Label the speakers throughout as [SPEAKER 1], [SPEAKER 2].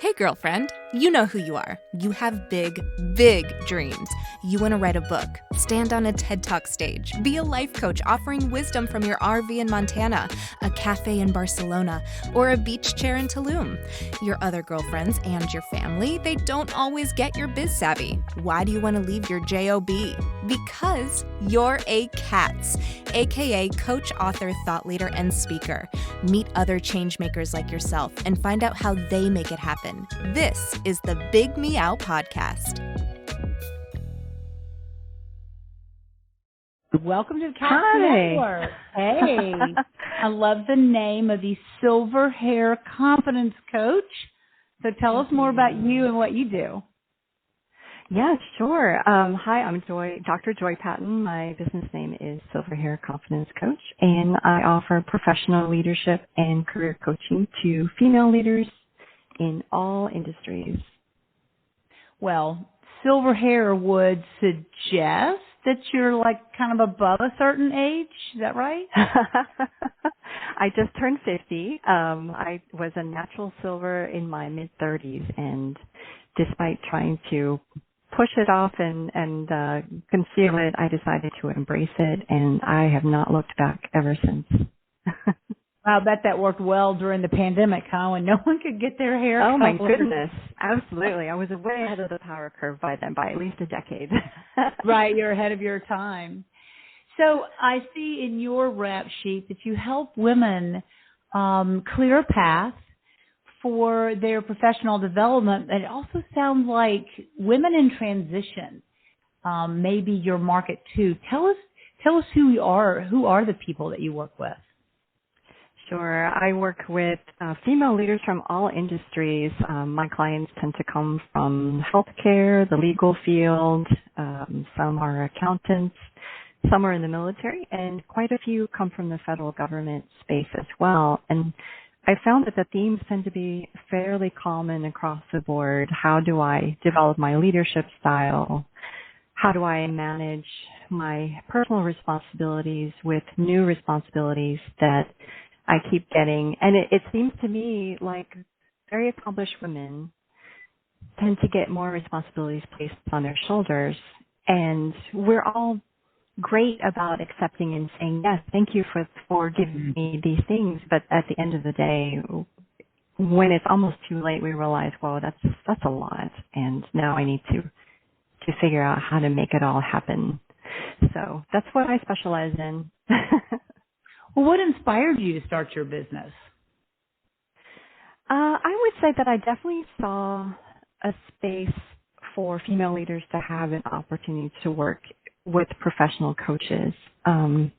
[SPEAKER 1] Hey, girlfriend, you know who you are. You have big, big dreams. You want to write a book, stand on a TED Talk stage, be a life coach offering wisdom from your RV in Montana, a cafe in Barcelona, or a beach chair in Tulum. Your other girlfriends and your family, they don't always get your biz savvy. Why do you want to leave your JOB? Because you're a C.A.T.S, aka coach, author, thought leader, and speaker. Meet other change makers like yourself and find out how they make it happen. This is the Big Meow podcast.
[SPEAKER 2] Welcome to the C.A.T.S Network. Hey, I love the name of the Silver Hair Confidence Coach. So tell us more about you and what you do.
[SPEAKER 3] Yeah, sure. Hi, I'm Dr. Joy Patton. My business name is Silver Hair Confidence Coach, and I offer professional leadership and career coaching to female leaders in all industries.
[SPEAKER 2] Well, silver hair would suggest that you're like kind of above a certain age. Is that right?
[SPEAKER 3] I just turned 50. I was a natural silver in my mid-30s, and despite trying to push it off and conceal it, I decided to embrace it, and I have not looked back ever since.
[SPEAKER 2] I bet that worked well during the pandemic, huh? When no one could get their hair
[SPEAKER 3] Oh, my
[SPEAKER 2] colored.
[SPEAKER 3] goodness. Absolutely. I was way ahead of the power curve by then, by at least a decade.
[SPEAKER 2] Right. You're ahead of your time. So I see in your rap sheet that you help women clear a path for their professional development. And it also sounds like women in transition may be your market too. Tell us who you are. Who are the people that you work with?
[SPEAKER 3] Sure. I work with female leaders from all industries. My clients tend to come from healthcare, the legal field. Some are accountants. Some are in the military, and quite a few come from the federal government space as well. And I found that the themes tend to be fairly common across the board. How do I develop my leadership style? How do I manage my personal responsibilities with new responsibilities that I keep getting? And it seems to me like very accomplished women tend to get more responsibilities placed on their shoulders. And we're all great about accepting and saying, yes, thank you for giving me these things. But at the end of the day, when it's almost too late, we realize, well, that's a lot. And now I need to figure out how to make it all happen. So that's what I specialize in.
[SPEAKER 2] Well, what inspired you to start your business?
[SPEAKER 3] I would say that I definitely saw a space for female leaders to have an opportunity to work with professional coaches. And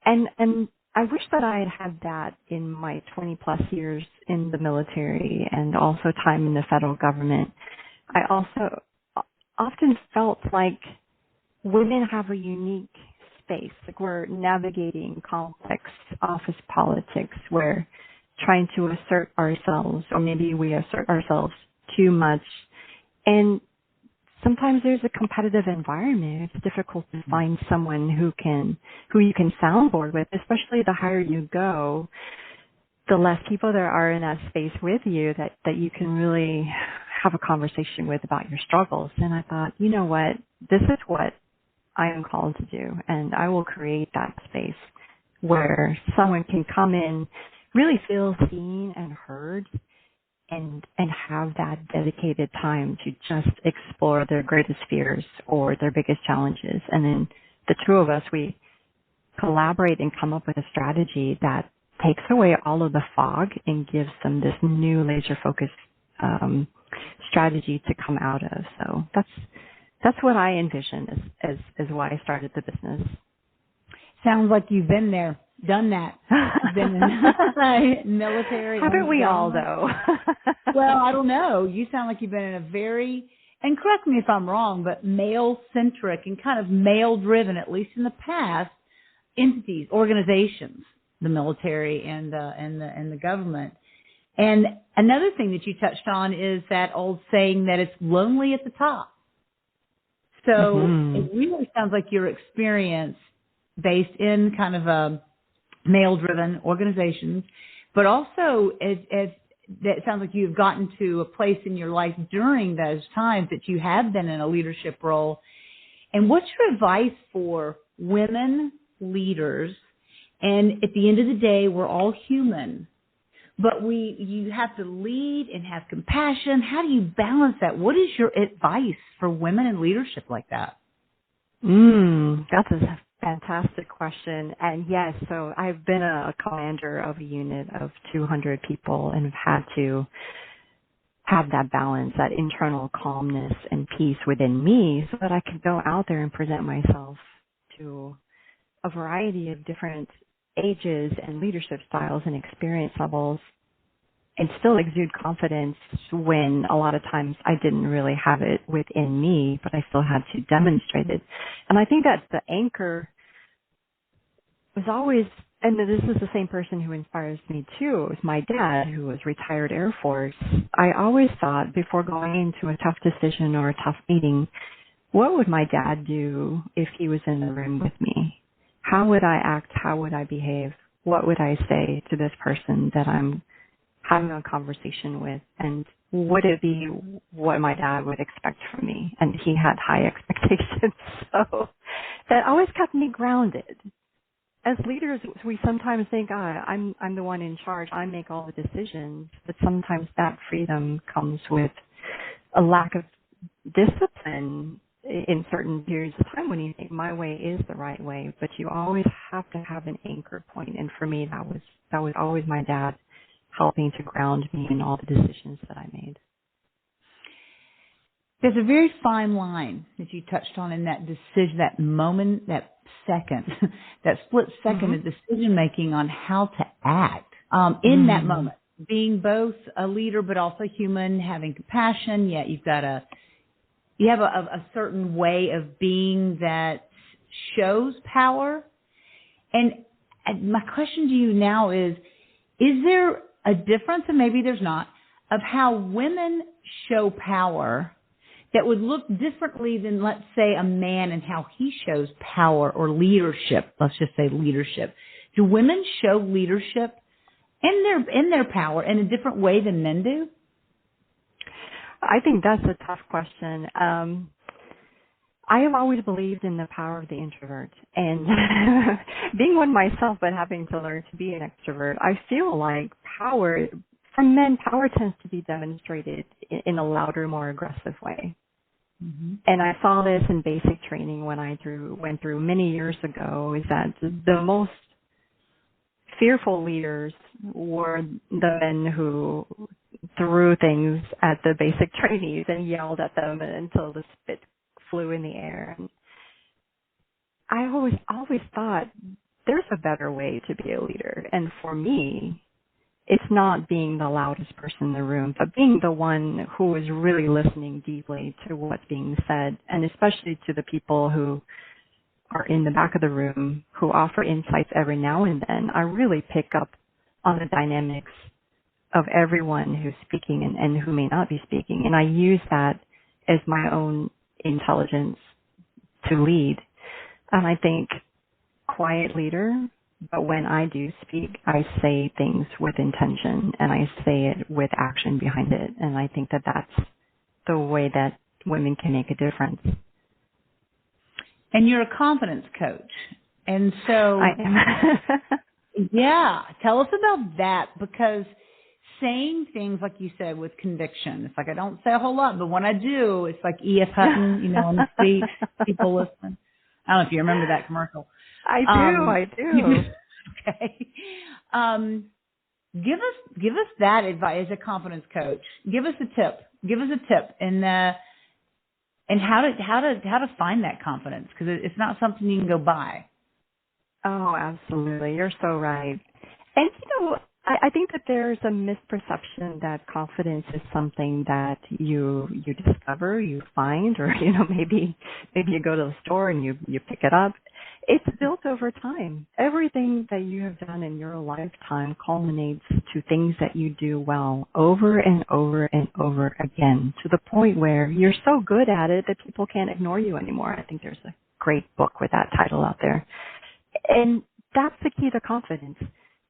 [SPEAKER 3] I wish that I had that in my 20 plus years in the military and also time in the federal government. I also often felt like women have a unique space. Like we're navigating complex office politics. We're trying to assert ourselves, or maybe we assert ourselves too much. And sometimes there's a competitive environment. It's difficult to find someone who you can soundboard with, especially the higher you go, the less people there are in that space with you that you can really have a conversation with about your struggles. And I thought, you know what, this is what I am called to do, and I will create that space where someone can come in, really feel seen and heard, and have that dedicated time to just explore their greatest fears or their biggest challenges. And then the two of us, we collaborate and come up with a strategy that takes away all of the fog and gives them this new laser-focused strategy to come out of. So that's what I envision as why I started the business.
[SPEAKER 2] Sounds like you've been there, done that. Been in military.
[SPEAKER 3] Haven't we all, though?
[SPEAKER 2] Well, I don't know. You sound like you've been in a very, and correct me if I'm wrong, but male-centric and kind of male-driven, at least in the past, entities, organizations, the military and the government. And another thing that you touched on is that old saying that it's lonely at the top. So It really sounds like your experience based in kind of a male-driven organizations, but also as that it sounds like you've gotten to a place in your life during those times that you have been in a leadership role. And what's your advice for women leaders? And at the end of the day, we're all human, but you have to lead and have compassion. How do you balance that? What is your advice for women in leadership like that?
[SPEAKER 3] That's a fantastic question. And yes, so I've been a commander of a unit of 200 people and have had to have that balance, that internal calmness and peace within me so that I can go out there and present myself to a variety of different ages and leadership styles and experience levels and still exude confidence when a lot of times I didn't really have it within me, but I still had to demonstrate it. And I think that the anchor was always, and this is the same person who inspires me too, is my dad, who was retired Air Force. I always thought before going into a tough decision or a tough meeting, what would my dad do if he was in the room with me? How would I act? How would I behave? What would I say to this person that I'm having a conversation with? And would it be what my dad would expect from me? And he had high expectations. So that always kept me grounded. As leaders, we sometimes think, I'm the one in charge. I make all the decisions. But sometimes that freedom comes with a lack of discipline in certain periods of time when you think my way is the right way. But you always have to have an anchor point. And for me, that was always my dad helping to ground me in all the decisions that I made.
[SPEAKER 2] There's a very fine line that you touched on in that decision, that moment, that second, that split second of decision making on how to act in that moment. Being both a leader but also human, having compassion, yet you have a certain way of being that shows power. And my question to you now is there a difference, and maybe there's not, of how women show power that would look differently than, let's say, a man and how he shows power or leadership? Let's just say leadership. Do women show leadership in their power in a different way than men do?
[SPEAKER 3] I think that's a tough question. I have always believed in the power of the introvert, and being one myself, but having to learn to be an extrovert, I feel like power, from men, power tends to be demonstrated in a louder, more aggressive way. And I saw this in basic training when I went through many years ago, is that the most fearful leaders were the men who threw things at the basic trainees and yelled at them until the spit flew in the air. And I always thought there's a better way to be a leader. And for me, it's not being the loudest person in the room, but being the one who is really listening deeply to what's being said, and especially to the people who are in the back of the room who offer insights every now and then. I really pick up on the dynamics of everyone who's speaking and who may not be speaking. And I use that as my own intelligence to lead. And I think quiet leader, but when I do speak, I say things with intention and I say it with action behind it. And I think that that's the way that women can make a difference.
[SPEAKER 2] And you're a confidence coach. And so,
[SPEAKER 3] I am.
[SPEAKER 2] Yeah, tell us about that, because saying things, like you said, with conviction, it's like I don't say a whole lot, but when I do, it's like E.F. Hutton, on the street, people listen. I don't know if you remember that commercial.
[SPEAKER 3] I do.
[SPEAKER 2] Okay. Give us that advice as a confidence coach. Give us a tip. And how to find that confidence, because it's not something you can go buy.
[SPEAKER 3] Oh, absolutely. You're so right. And, I think that there's a misperception that confidence is something that you discover, you find, or, maybe you go to the store and you pick it up. It's built over time. Everything that you have done in your lifetime culminates to things that you do well over and over and over again, to the point where you're so good at it that people can't ignore you anymore. I think there's a great book with that title out there. And that's the key to confidence.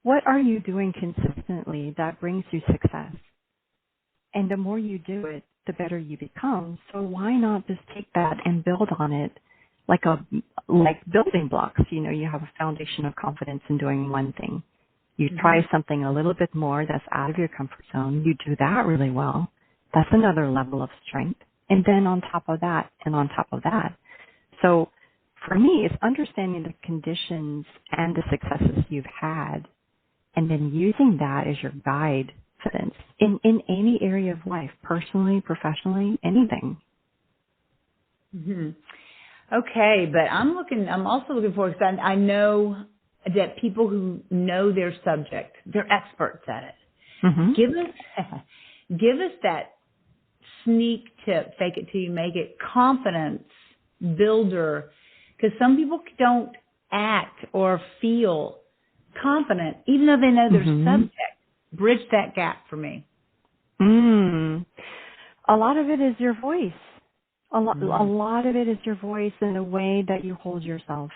[SPEAKER 3] What are you doing consistently that brings you success? And the more you do it, the better you become. So why not just take that and build on it like building blocks? You know, you have a foundation of confidence in doing one thing. You try something a little bit more that's out of your comfort zone. You do that really well. That's another level of strength. And then on top of that, and on top of that. So for me, it's understanding the conditions and the successes you've had, and then using that as your guide confidence in any area of life, personally, professionally, anything.
[SPEAKER 2] Okay, but I'm also looking forward, because I know that people who know their subject, they're experts at it. Give us that sneak tip, fake it till you make it, confidence builder, because some people don't act or feel confident, even though they know their subject. Bridge that gap for me.
[SPEAKER 3] A lot of it is your voice. A lot of it is your voice and the way that you hold yourself.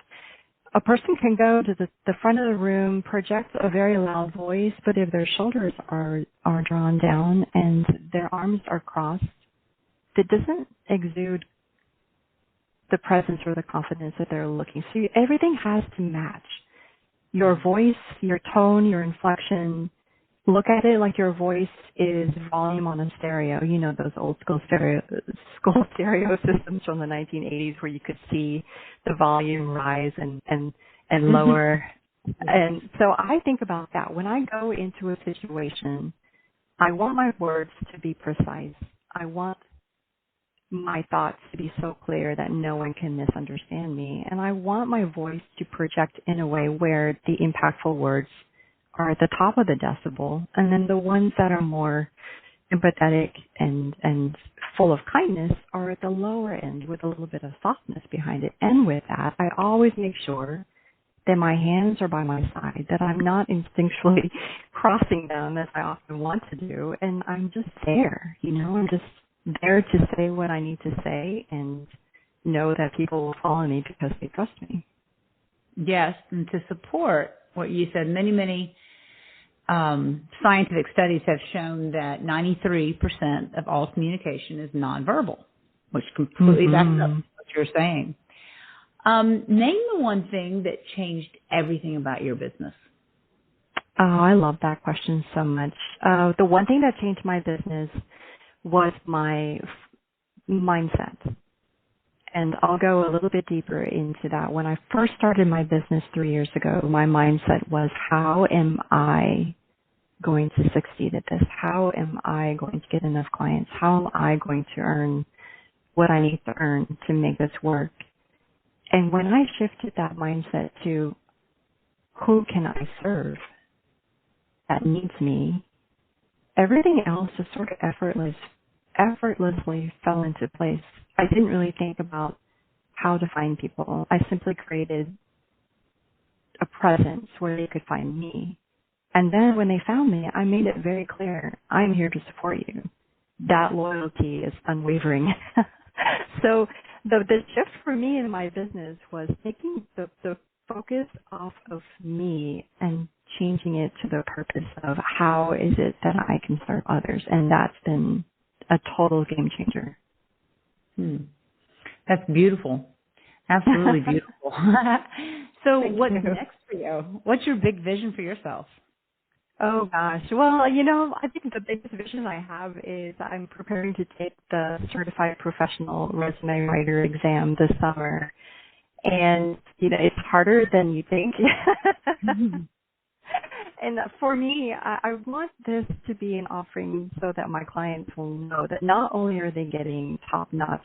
[SPEAKER 3] A person can go to the front of the room, project a very loud voice, but if their shoulders are drawn down and their arms are crossed, that doesn't exude the presence or the confidence that they're looking. So everything has to match. Your voice, your tone, your inflection. Look at it like your voice is volume on a stereo. You know, those old school stereo systems from the 1980s where you could see the volume rise and lower. And so I think about that. When I go into a situation, I want my words to be precise. I want my thoughts to be so clear that no one can misunderstand me. And I want my voice to project in a way where the impactful words are at the top of the decibel, and then the ones that are more empathetic and full of kindness are at the lower end with a little bit of softness behind it. And with that, I always make sure that my hands are by my side, that I'm not instinctually crossing them as I often want to do, and I'm just there, I'm just there to say what I need to say and know that people will follow me because they trust me.
[SPEAKER 2] Yes, and to support what you said, many scientific studies have shown that 93% of all communication is nonverbal, which completely backs up what you're saying. Name the one thing that changed everything about your business.
[SPEAKER 3] Oh, I love that question so much. The one thing that changed my business was my mindset. And I'll go a little bit deeper into that. When I first started my business 3 years ago, my mindset was, how am I going to succeed at this? How am I going to get enough clients? How am I going to earn what I need to earn to make this work? And when I shifted that mindset to, who can I serve that needs me, everything else just sort of effortlessly fell into place. I didn't really think about how to find people. I simply created a presence where they could find me. And then when they found me, I made it very clear, I'm here to support you. That loyalty is unwavering. So the shift for me in my business was taking the focus off of me and changing it to the purpose of, how is it that I can serve others? And that's been a total game changer.
[SPEAKER 2] That's beautiful. Absolutely beautiful. So what's
[SPEAKER 3] you.
[SPEAKER 2] next for you? What's your big vision for yourself?
[SPEAKER 3] Oh gosh. Well, I think the biggest vision I have is I'm preparing to take the Certified Professional Resume Writer exam this summer. And, it's harder than you think. And for me, I want this to be an offering so that my clients will know that not only are they getting top-notch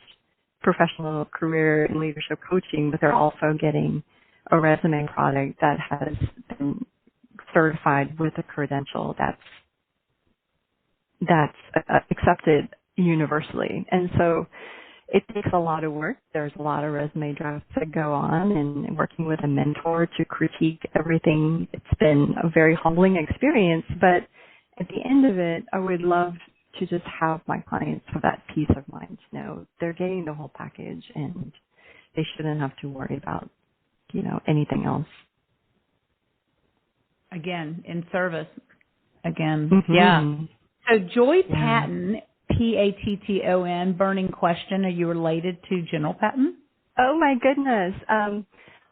[SPEAKER 3] professional career and leadership coaching, but they're also getting a resume product that has been certified with a credential that's accepted universally. And so it takes a lot of work. There's a lot of resume drafts that go on, and working with a mentor to critique everything. It's been a very humbling experience, but at the end of it, I would love to just have my clients have that peace of mind to know they're getting the whole package and they shouldn't have to worry about, anything else.
[SPEAKER 2] Again, in service. Again. Yeah. So Joy Patton, Patton, burning question, are you related to General Patton?
[SPEAKER 3] Oh my goodness.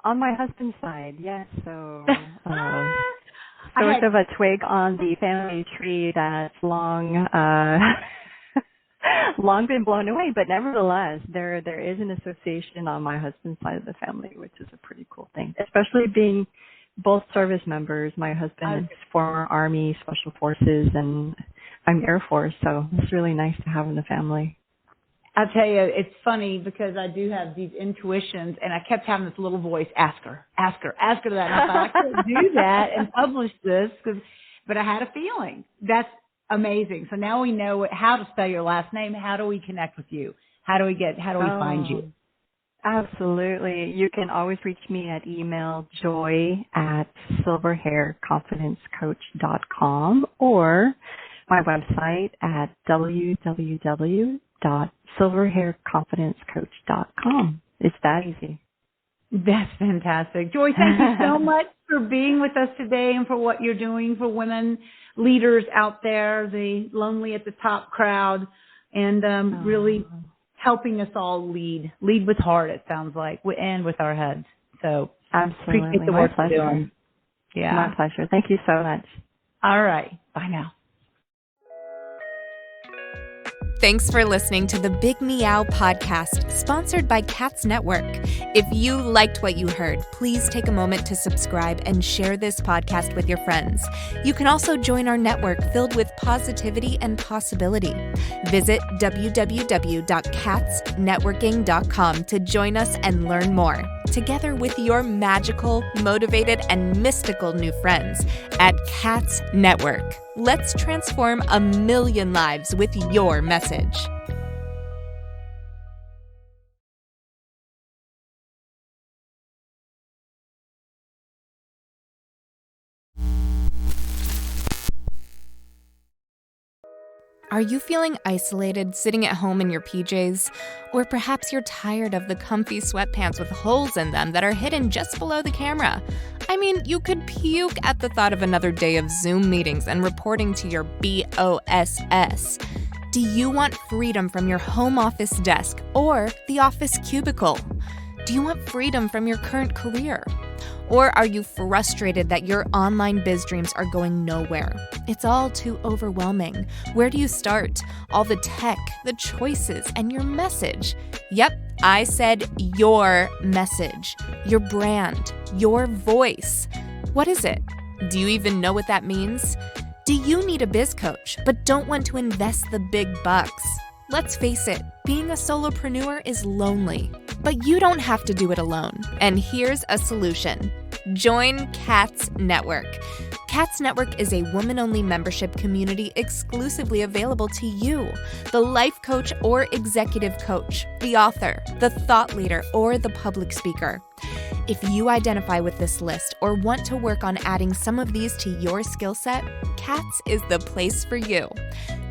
[SPEAKER 3] On my husband's side, yes. So sort of a twig on the family tree that's long been blown away, but nevertheless, there is an association on my husband's side of the family, which is a pretty cool thing, especially being both service members. My husband is former Army, Special Forces, and I'm Air Force, so it's really nice to have in the family.
[SPEAKER 2] I'll tell you, it's funny because I do have these intuitions, and I kept having this little voice, ask her that. And I thought, I can't do that and publish this, but I had a feeling. That's amazing. So now we know how to spell your last name. How do we connect with you? How do we find you?
[SPEAKER 3] Absolutely. You can always reach me at email joy@silverhairconfidencecoach.com or my website at www.silverhairconfidencecoach.com. It's that easy.
[SPEAKER 2] That's fantastic. Joy, thank you so much for being with us today and for what you're doing for women leaders out there, the lonely at the top crowd, and really helping us all lead with heart, it sounds like, and with our heads. So
[SPEAKER 3] absolutely.
[SPEAKER 2] Appreciate the work you're doing. Yeah.
[SPEAKER 3] My pleasure. Thank you so much.
[SPEAKER 2] All right. Bye now.
[SPEAKER 1] Thanks for listening to the Big Meow podcast, sponsored by C.A.T.S Network. If you liked what you heard, please take a moment to subscribe and share this podcast with your friends. You can also join our network filled with positivity and possibility. Visit www.catsnetworking.com to join us and learn more, together with your magical, motivated, and mystical new friends at C.A.T.S Network. Let's transform 1 million lives with your message. Are you feeling isolated, sitting at home in your PJs? Or perhaps you're tired of the comfy sweatpants with holes in them that are hidden just below the camera? I mean, you could puke at the thought of another day of Zoom meetings and reporting to your BOSS. Do you want freedom from your home office desk or the office cubicle? Do you want freedom from your current career? Or are you frustrated that your online biz dreams are going nowhere? It's all too overwhelming. Where do you start? All the tech, the choices, and your message. Yep, I said your message, your brand, your voice. What is it? Do you even know what that means? Do you need a biz coach but don't want to invest the big bucks? Let's face it, being a solopreneur is lonely, but you don't have to do it alone. And here's a solution. Join C.A.T.S Network. C.A.T.S Network is a woman-only membership community exclusively available to you, the life coach or executive coach, the author, the thought leader, or the public speaker. If you identify with this list or want to work on adding some of these to your skill set, C.A.T.S is the place for you.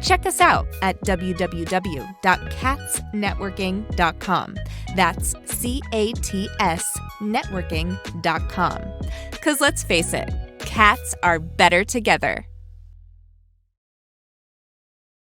[SPEAKER 1] Check us out at www.catsnetworking.com. That's C.A.T.S networking.com. Because let's face it, cats are better together.